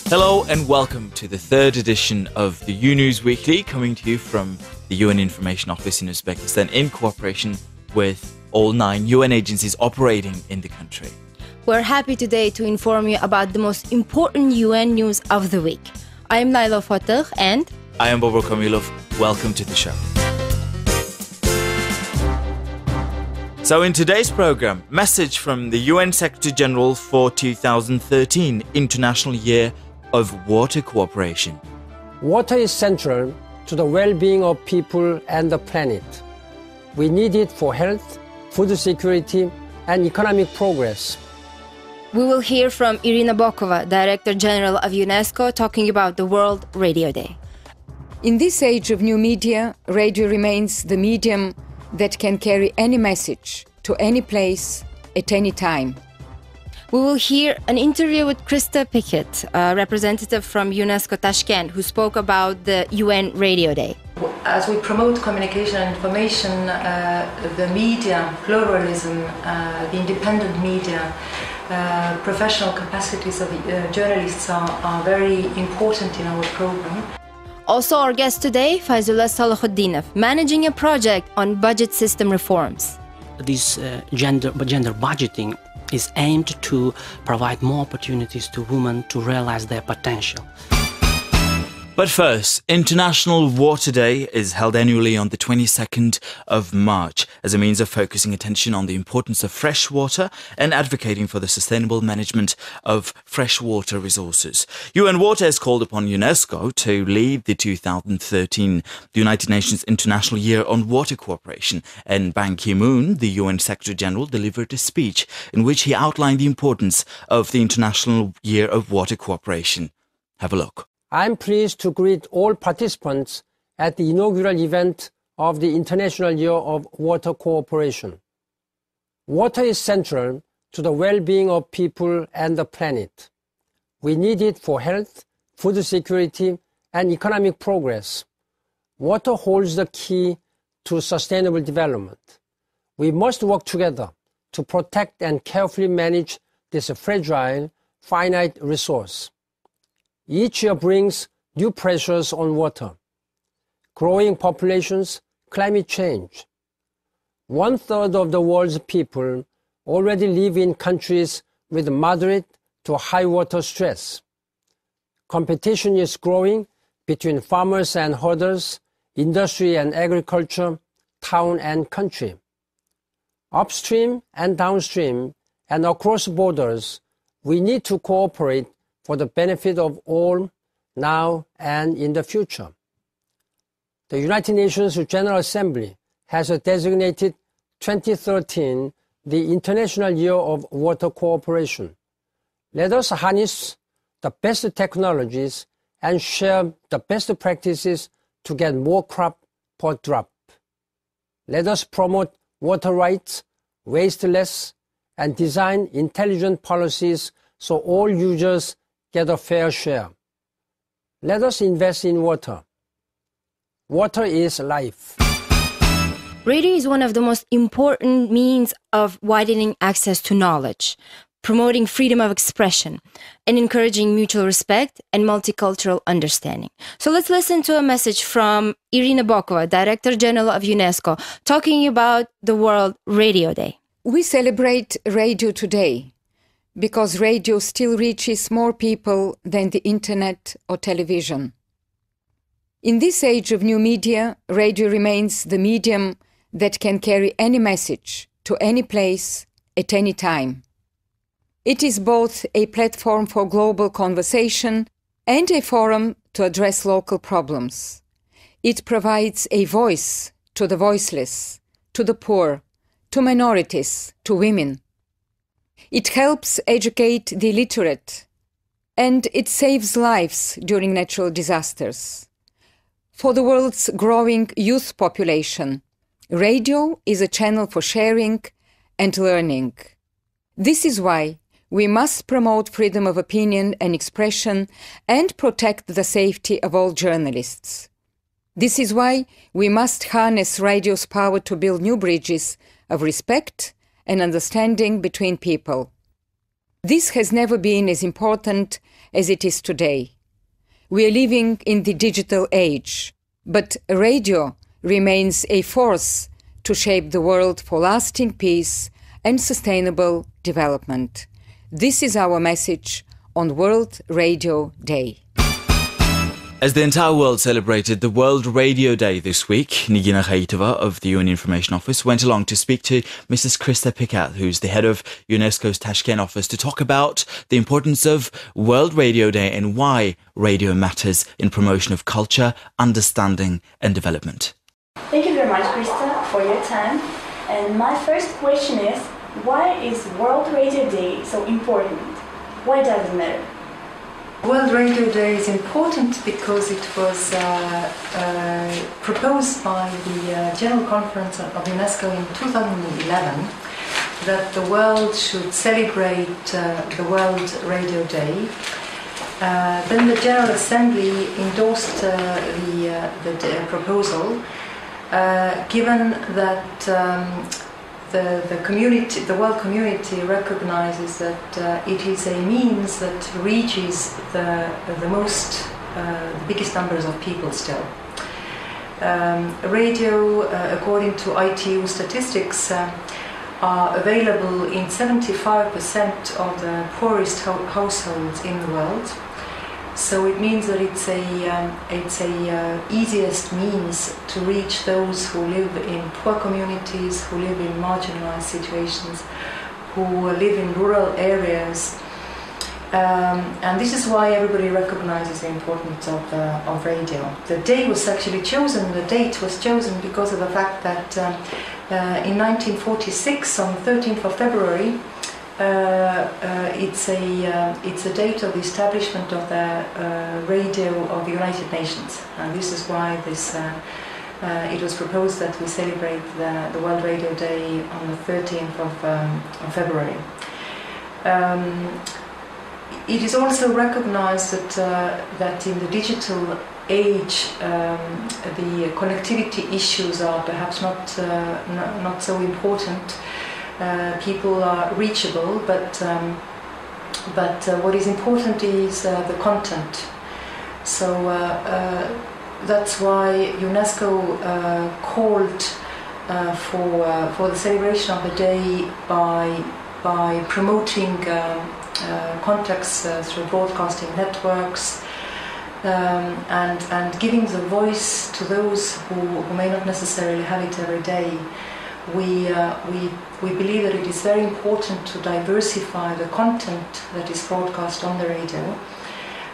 Hello and welcome to the third edition of the UNews Weekly, coming to you from the UN Information Office in Uzbekistan in cooperation with all 9 UN agencies operating in the country. We're happy today to inform you about the most important UN news of the week. I am Layla Fatah and I am Bobo Kamilov. Welcome to the show. So in today's program, message from the UN Secretary General for 2013 International Year of Water Cooperation. Water is central to the well-being of people and the planet. We need it for health, food security, and economic progress. We will hear from Irina Bokova, Director General of UNESCO, talking about the World Radio Day. In this age of new media, radio remains the medium that can carry any message to any place at any time. We will hear an interview with Krista Pickett, a representative from UNESCO Tashkent, who spoke about the UN Radio Day. As we promote communication and information, the media, pluralism, the independent media, professional capacities of journalists are very important in our program. Also our guest today, Faizullah Salahuddinov, managing a project on budget system reforms. This gender budgeting is aimed to provide more opportunities to women to realize their potential. But first, International Water Day is held annually on the 22nd of March as a means of focusing attention on the importance of fresh water and advocating for the sustainable management of freshwater resources. UN Water has called upon UNESCO to lead the 2013 United Nations International Year on Water Cooperation, and Ban Ki-moon, the UN Secretary General, delivered a speech in which he outlined the importance of the International Year of Water Cooperation. Have a look. I'm pleased to greet all participants at the inaugural event of the International Year of Water Cooperation. Water is central to the well-being of people and the planet. We need it for health, food security, and economic progress. Water holds the key to sustainable development. We must work together to protect and carefully manage this fragile, finite resource. Each year brings new pressures on water. Growing populations, climate change. 1/3 of the world's people already live in countries with moderate to high water stress. Competition is growing between farmers and herders, industry and agriculture, town and country. Upstream and downstream and across borders, we need to cooperate for the benefit of all now and in the future. The United Nations General Assembly has designated 2013 the International Year of Water Cooperation. Let us harness the best technologies and share the best practices to get more crop per drop. Let us promote water rights, waste less, and design intelligent policies so all users get a fair share. Let us invest in water. Water is life. Radio is one of the most important means of widening access to knowledge, promoting freedom of expression, and encouraging mutual respect and multicultural understanding. So let's listen to a message from Irina Bokova, Director General of UNESCO, talking about the World Radio Day. We celebrate radio today because radio still reaches more people than the internet or television. In this age of new media, radio remains the medium that can carry any message to any place at any time. It is both a platform for global conversation and a forum to address local problems. It provides a voice to the voiceless, to the poor, to minorities, to women. It helps educate the illiterate, and it saves lives during natural disasters. For the world's growing youth population, radio is a channel for sharing and learning. This is why we must promote freedom of opinion and expression and protect the safety of all journalists. This is why we must harness radio's power to build new bridges of respect and understanding between people. This has never been as important as it is today. We are living in the digital age, but radio remains a force to shape the world for lasting peace and sustainable development. This is our message on World Radio Day. As the entire world celebrated the World Radio Day this week, Nigina Khaitova of the UN Information Office went along to speak to Mrs. Krista Pikat, who's the head of UNESCO's Tashkent office, to talk about the importance of World Radio Day and why radio matters in promotion of culture, understanding and development. Thank you very much, Krista, for your time. And my first question is, why is World Radio Day so important? Why does it matter? World Radio Day is important because it was proposed by the General Conference of UNESCO in 2011 that the world should celebrate the World Radio Day. Then the General Assembly endorsed the proposal, given that the world community recognizes that it is a means that reaches the biggest numbers of people still. Radio, according to ITU statistics, are available in 75% of the poorest households in the world. So it means that it's a easiest means to reach those who live in poor communities, who live in marginalized situations, who live in rural areas, and this is why everybody recognizes the importance of radio. The day was actually chosen. The date was chosen because of the fact that in 1946, on the 13th of February. It's a date of the establishment of the radio of the United Nations, and this is why it was proposed that we celebrate the World Radio Day on the 13th of February. It is also recognized that in the digital age the connectivity issues are perhaps not so important. People are reachable, but what is important is the content. So that's why UNESCO called for the celebration of the day by promoting contacts through broadcasting networks and giving the voice to those who may not necessarily have it every day. We believe that it is very important to diversify the content that is broadcast on the radio,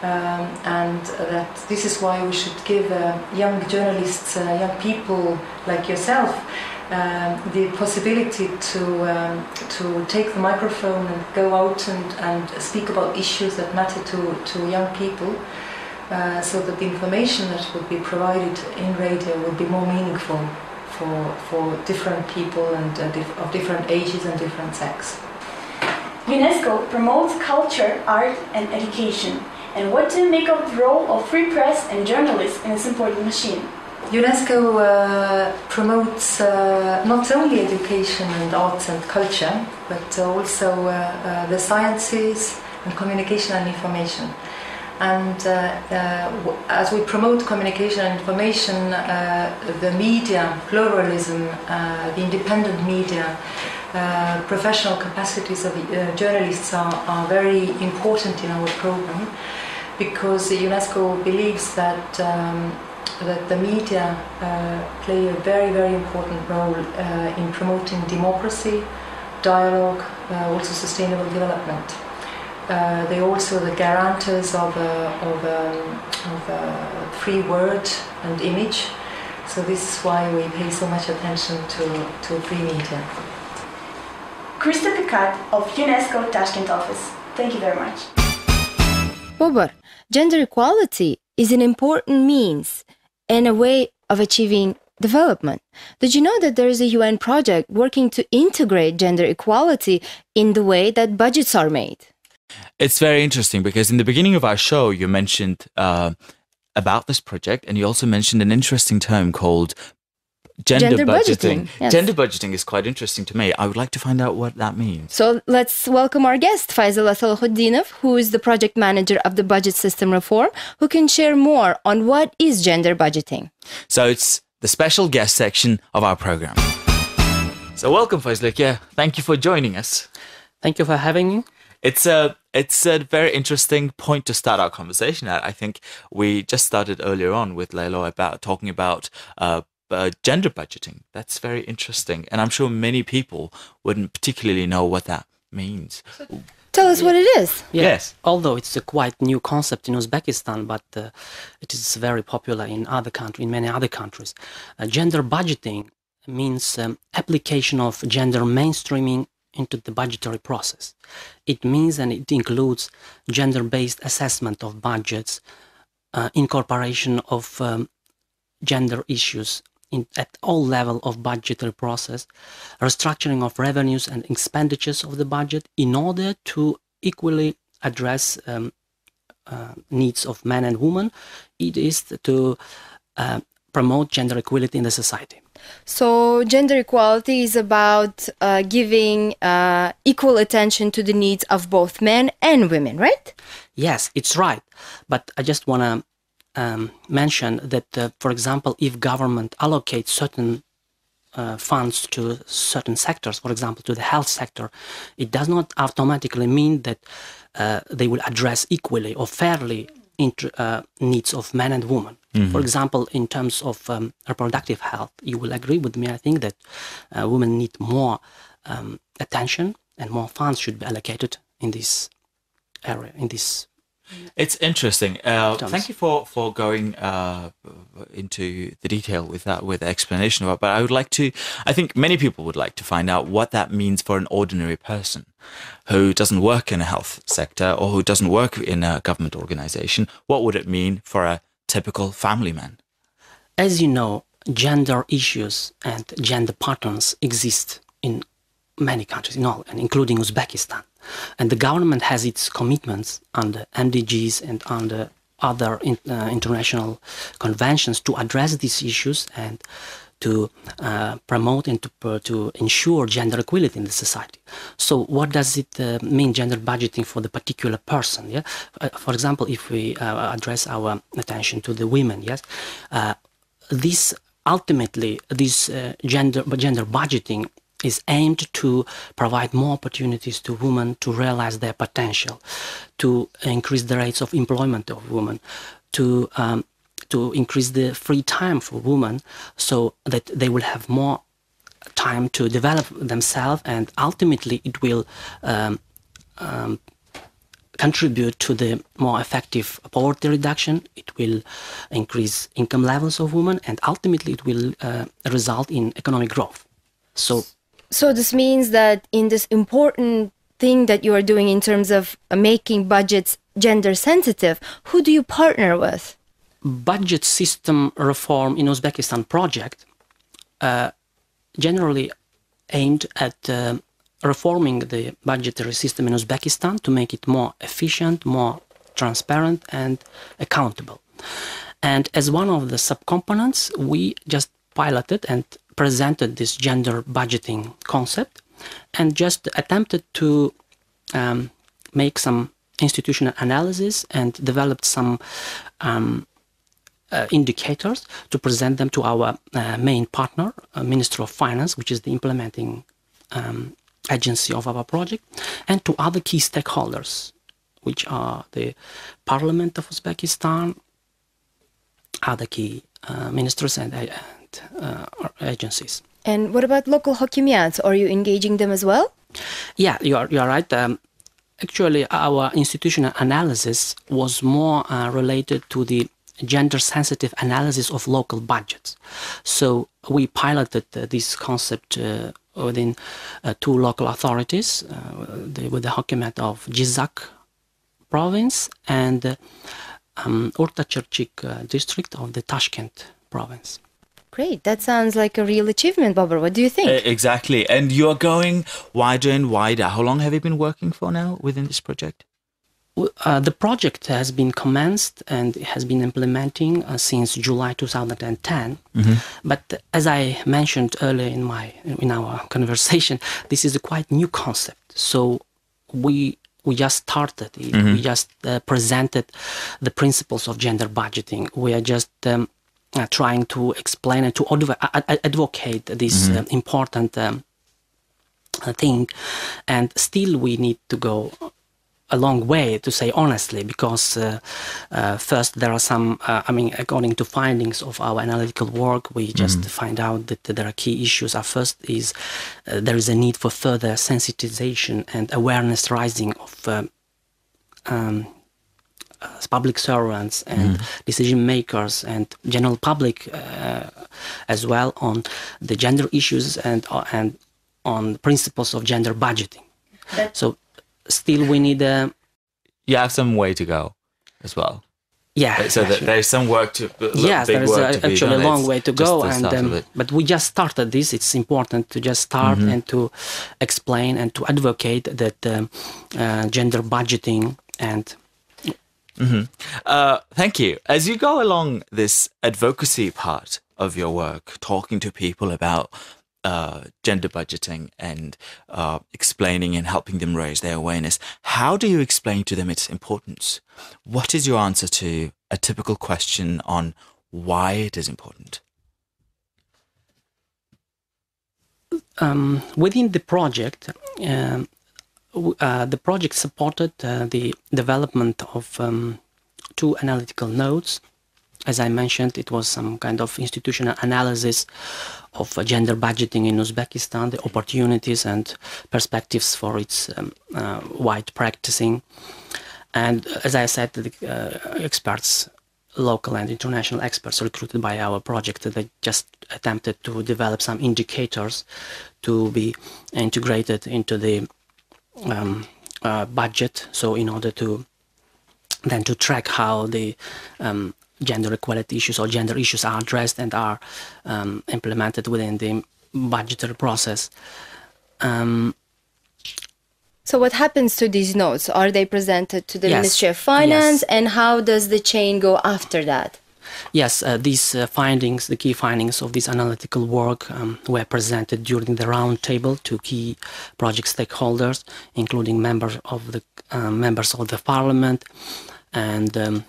and that this is why we should give young journalists, young people like yourself, the possibility to take the microphone and go out and speak about issues that matter to young people, so that the information that would be provided in radio would be more meaningful for different people and of different ages and different sex. UNESCO promotes culture, art and education. And what do you make of the role of free press and journalists in this important machine? UNESCO promotes not only education and arts and culture, but also the sciences and communication and information. And as we promote communication and information, the media, pluralism, the independent media, professional capacities of journalists are very important in our program, because UNESCO believes that the media play a very, very important role in promoting democracy, dialogue, also sustainable development. They're also the guarantors of free word and image. So this is why we pay so much attention to free media. Krista Pikat of UNESCO Tashkent office. Thank you very much. Bobar, gender equality is an important means and a way of achieving development. Did you know that there is a UN project working to integrate gender equality in the way that budgets are made? It's very interesting because in the beginning of our show, you mentioned about this project, and you also mentioned an interesting term called Gender budgeting. Yes. Gender budgeting is quite interesting to me. I would like to find out what that means. So let's welcome our guest, Faisal Salahuddinov, who is the project manager of the budget system reform, who can share more on what is gender budgeting. So it's the special guest section of our program. So welcome, Faisal. Yeah, thank you for joining us. Thank you for having me. It's a very interesting point to start our conversation at. I think we just started earlier on with Layla about talking about gender budgeting. That's very interesting. And I'm sure many people wouldn't particularly know what that means. Tell us what it is. Yeah. Yes. Although it's a quite new concept in Uzbekistan, but it is very popular in many other countries. Gender budgeting means application of gender mainstreaming into the budgetary process. It means, and it includes, gender-based assessment of budgets, incorporation of gender issues at all levels of budgetary process, restructuring of revenues and expenditures of the budget in order to equally address needs of men and women. It is to promote gender equality in the society. So gender equality is about giving equal attention to the needs of both men and women, right? Yes, it's right. But I just want to mention that, for example, if government allocates certain funds to certain sectors, for example, to the health sector, it does not automatically mean that they will address equally or fairly needs of men and women. Mm-hmm. For example, in terms of reproductive health, you will agree with me, I think, that women need more attention and more funds should be allocated in this area, in this. It's interesting. Thank you for going into the detail with that, with the explanation of it. But I think many people would like to find out what that means for an ordinary person who doesn't work in a health sector or who doesn't work in a government organization. What would it mean for a typical family man? As you know, gender issues and gender patterns exist in many countries, and including Uzbekistan. And the government has its commitments under MDGs and under other international conventions to address these issues and to promote and to ensure gender equality in the society. So what does it mean, gender budgeting for the particular person? Yeah, for example, if we address our attention to the women, yes, this gender budgeting is aimed to provide more opportunities to women to realize their potential, to increase the rates of employment of women, to increase the free time for women so that they will have more time to develop themselves, and ultimately it will contribute to the more effective poverty reduction. It will increase income levels of women, and ultimately it will result in economic growth. So this means that in this important thing that you are doing in terms of making budgets gender sensitive, who do you partner with? Budget system reform in Uzbekistan project generally aimed at reforming the budgetary system in Uzbekistan to make it more efficient, more transparent and accountable. And as one of the subcomponents, we just piloted and presented this gender budgeting concept and just attempted to make some institutional analysis and developed some indicators to present them to our main partner, Ministry of Finance, which is the implementing agency of our project, and to other key stakeholders, which are the Parliament of Uzbekistan, other key ministers and agencies. And what about local hakimiyats? Are you engaging them as well? Yeah, you are right. Actually, our institutional analysis was more related to the gender-sensitive analysis of local budgets. So we piloted this concept within two local authorities, with the Hakimat of Jizak province and Orta-Cherchik district of the Tashkent province. Great. That sounds like a real achievement, Babar. What do you think? Exactly. And you're going wider and wider. How long have you been working for now within this project? The project has been commenced and has been implementing since July 2010. But as I mentioned earlier in our conversation, this is a quite new concept. So we just started it. We just presented the principles of gender budgeting. We are just trying to explain and to advocate this important thing, and still we need to go a long way, to say honestly, because first there are some, according to findings of our analytical work, we just find out that there are key issues. Our first is there is a need for further sensitization and awareness raising of public servants and decision makers and general public as well on the gender issues and on the principles of gender budgeting. So still we need you have some way to go as well. Yeah. So there's some work to yes, there is actually a long way to go, and but we just started this. It's important to just start and to explain and to advocate that gender budgeting and thank you. As you go along this advocacy part of your work, talking to people about gender budgeting and explaining and helping them raise their awareness, how do you explain to them its importance? What is your answer to a typical question on why it is important? Within the project, the project supported the development of 2 analytical nodes. As I mentioned, it was some kind of institutional analysis of gender budgeting in Uzbekistan, the opportunities and perspectives for its wide practicing. And as I said, the experts, local and international experts recruited by our project, they just attempted to develop some indicators to be integrated into the budget. So in order to then to track how the gender equality issues or gender issues are addressed and are implemented within the budgetary process. So what happens to these notes? Are they presented to the Ministry of Finance, and how does the chain go after that? Yes, these findings, the key findings of this analytical work were presented during the roundtable to key project stakeholders, including members of the parliament and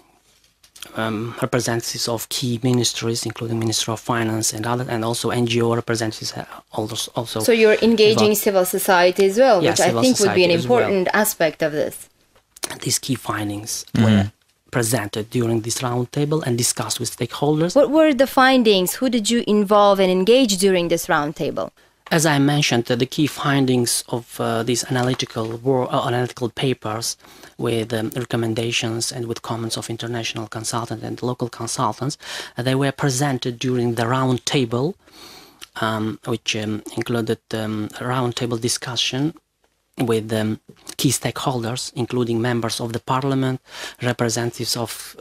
representatives of key ministries, including Ministry of Finance and others, and also NGO representatives also. So you're engaging civil society as well, which I think would be an important aspect of this. These key findings were presented during this roundtable and discussed with stakeholders. What were the findings? Who did you involve and engage during this roundtable? As I mentioned, the key findings of these analytical papers with recommendations and with comments of international consultants and local consultants, they were presented during the roundtable, which included roundtable discussion with key stakeholders, including members of the parliament, representatives of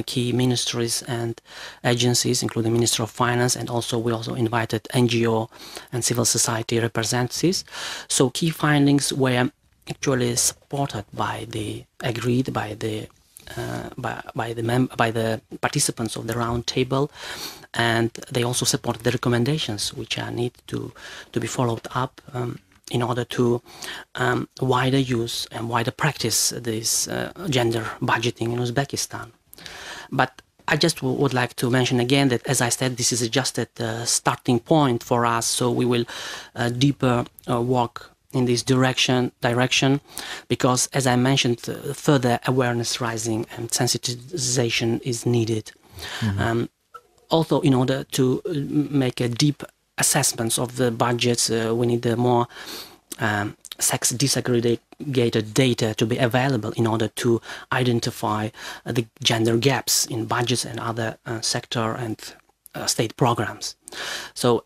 key ministries and agencies, including Ministry of Finance, and also we also invited NGO and civil society representatives. So key findings were actually supported agreed by the participants of the round table, and they also supported the recommendations which are need to be followed up in order to wider use and wider practice this gender budgeting in Uzbekistan. But I just would like to mention again that, as I said, this is just a starting point for us, so we will deeper work in this direction, because, as I mentioned, further awareness raising and sensitization is needed. Also, in order to make a deep assessments of the budgets, we need more sex disaggregated data to be available in order to identify the gender gaps in budgets and other sector and state programs. So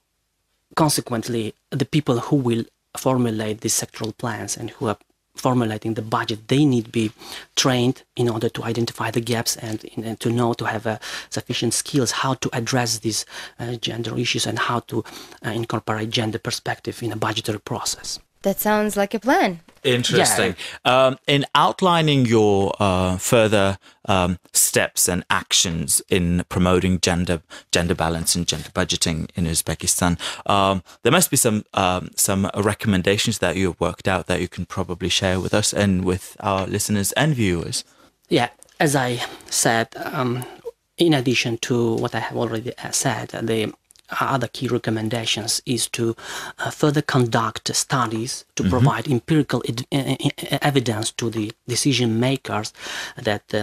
consequently, the people who will formulate these sectoral plans and who are formulating the budget, they need to be trained in order to identify the gaps and to know, to have sufficient skills how to address these gender issues and how to incorporate gender perspective in a budgetary process. That sounds like a plan. Interesting. In outlining your further steps and actions in promoting gender balance and gender budgeting in Uzbekistan, there must be some recommendations that you have worked out that you can probably share with us and with our listeners and viewers. Yeah, as I said, in addition to what I have already said, the other key recommendations is to further conduct studies to provide empirical evidence to the decision makers that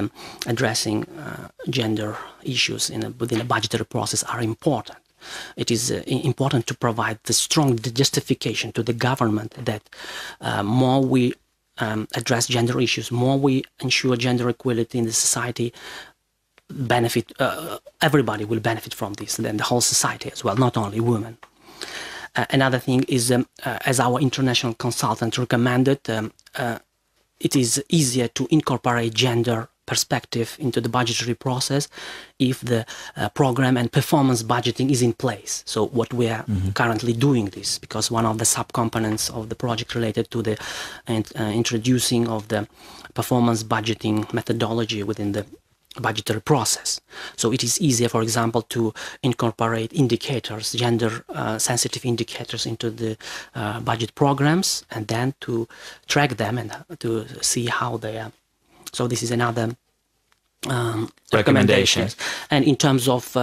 addressing gender issues within a budgetary process are important. It is important to provide the strong justification to the government that more we address gender issues, more we ensure gender equality in the society, everybody will benefit from this, then the whole society as well, not only women. Another thing is, as our international consultant recommended, it is easier to incorporate gender perspective into the budgetary process if the program and performance budgeting is in place. So what we are currently doing this, because one of the subcomponents of the project related to the introducing of the performance budgeting methodology within the budgetary process. So it is easier, for example, to incorporate indicators, gender sensitive indicators into the budget programs, and then to track them and to see how they are. So this is another recommendation. And in terms of,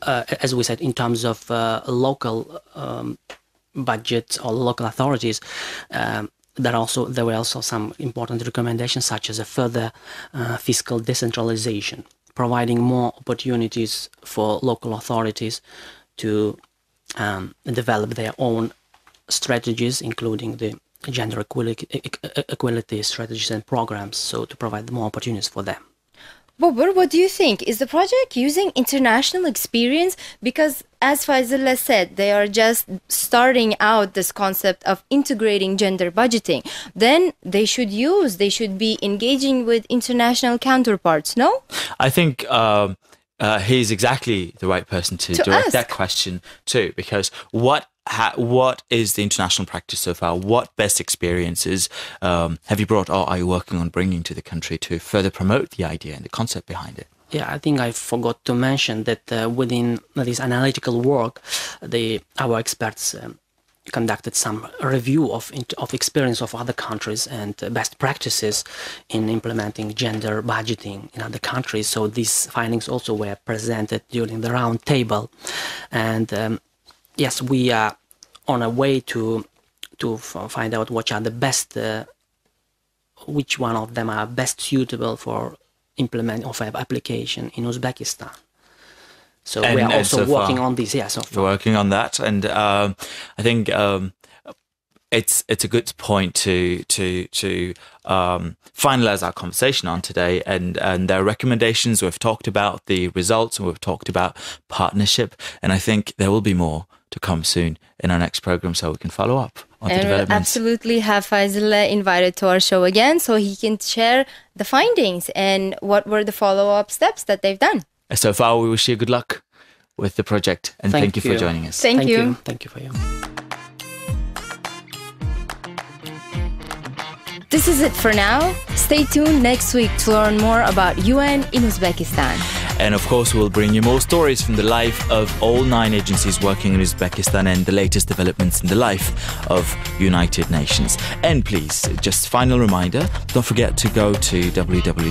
as we said, in terms of local budgets or local authorities, there were also some important recommendations, such as a further fiscal decentralization, providing more opportunities for local authorities to develop their own strategies, including the gender equality strategies and programs, so to provide more opportunities for them. Bobur, what do you think? Is the project using international experience? Because as Faizullah said, they are just starting out this concept of integrating gender budgeting. Then they should be engaging with international counterparts, no? I think he's exactly the right person to direct that question to, because what is the international practice so far? What best experiences have you brought or are you working on bringing to the country to further promote the idea and the concept behind it? Yeah, I think I forgot to mention that within this analytical work, our experts conducted some review of experience of other countries and best practices in implementing gender budgeting in other countries. So these findings also were presented during the round table. And yes, we are on a way to find out which are the best, which one of them are best suitable for application in Uzbekistan. So we are also working on this. Yeah, so we're working on that, and I think it's a good point to finalize our conversation on today. And there are recommendations. We've talked about the results, and we've talked about partnership. And I think there will be more to come soon in our next program, so we can follow up on the developments. We'll absolutely have Faizullah invited to our show again, so he can share the findings and what were the follow-up steps that they've done. So far, we wish you good luck with the project, and thank you for joining us. Thank you. Thank you for you. This is it for now. Stay tuned next week to learn more about UN in Uzbekistan. And of course, we'll bring you more stories from the life of all 9 agencies working in Uzbekistan and the latest developments in the life of United Nations. And please, just final reminder, don't forget to go to www.un.uz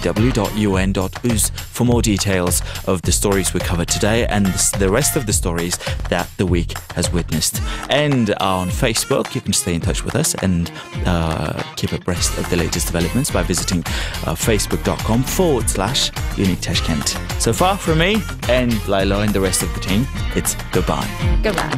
for more details of the stories we covered today and the rest of the stories that the week has witnessed. And on Facebook, you can stay in touch with us and keep abreast of the latest developments by visiting facebook.com/Unique Tashkent. So far from me and Lilo and the rest of the team, it's goodbye. Goodbye.